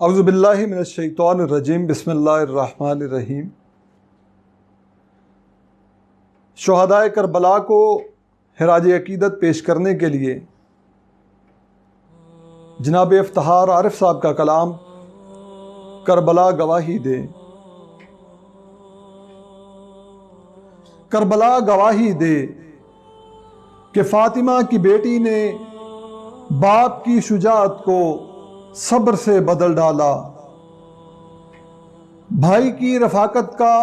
اعوذ باللہ من الشیطان الرجیم بسم اللہ الرحمن الرحیم۔ شہدائے کربلا کو خراج عقیدت پیش کرنے کے لیے جناب افتخار عارف صاحب کا کلام کربلا گواہی دے۔ کربلا گواہی دے کہ فاطمہ کی بیٹی نے باپ کی شجاعت کو صبر سے بدل ڈالا، بھائی کی رفاقت کا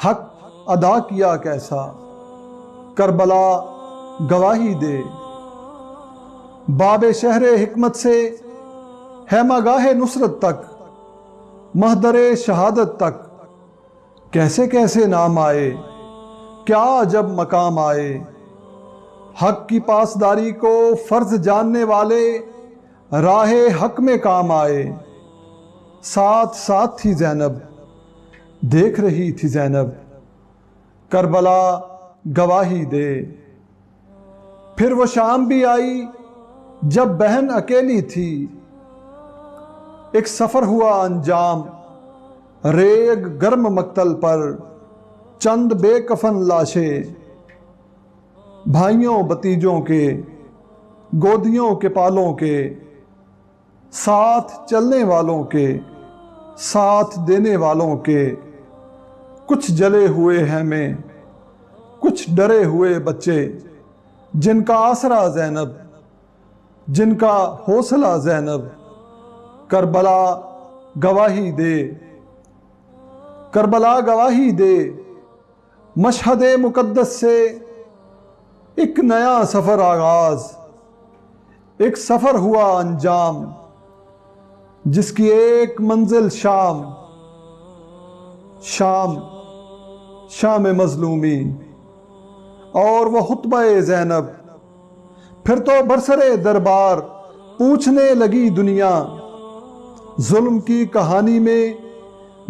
حق ادا کیا کیسا، کربلا گواہی دے۔ باب شہر حکمت سے خیمہ گاہ نصرت تک، محضر شہادت تک کیسے کیسے نام آئے، کیا عجب مقام آئے۔ حق کی پاسداری کو فرض جاننے والے راہ حق میں کام آئے۔ ساتھ ساتھ تھی زینب، دیکھ رہی تھی زینب، کربلا گواہی دے۔ پھر وہ شام بھی آئی جب بہن اکیلی تھی، ایک سفر ہوا انجام، ریگ گرم مقتل پر چند بے کفن لاشیں، بھائیوں بتیجوں کے، گودیوں کے پالوں کے، ساتھ چلنے والوں کے، ساتھ دینے والوں کے، کچھ جلے ہوئے خیمے، کچھ ڈرے ہوئے بچے، جن کا آسرا زینب، جن کا حوصلہ زینب، کربلا گواہی دے۔ کربلا گواہی دے، مشہد مقدس سے ایک نیا سفر آغاز، ایک سفر ہوا انجام، جس کی ایک منزل شام، شام شام مظلومی، اور وہ خطبہ زینب۔ پھر تو برسرے دربار پوچھنے لگی دنیا، ظلم کی کہانی میں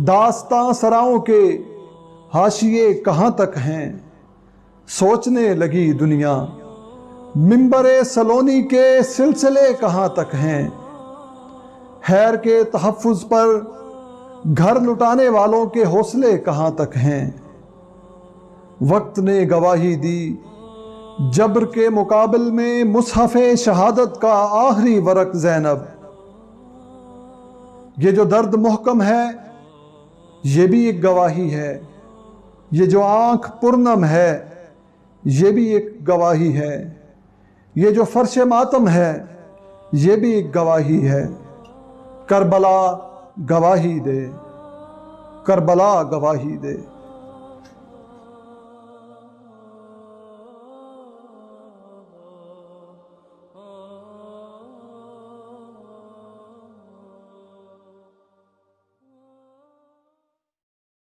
داستاں سراؤں کے حاشیے کہاں تک ہیں، سوچنے لگی دنیا، منبر سلونی کے سلسلے کہاں تک ہیں۔ خیر کے تحفظ پر گھر لٹانے والوں کے حوصلے کہاں تک ہیں۔ وقت نے گواہی دی جبر کے مقابل میں مصحف شہادت کا آخری ورق زینب۔ یہ جو درد محکم ہے یہ بھی ایک گواہی ہے، یہ جو آنکھ پرنم ہے یہ بھی ایک گواہی ہے، یہ جو فرش ماتم ہے یہ بھی ایک گواہی ہے۔ کربلا گواہی دے، کربلا گواہی دے۔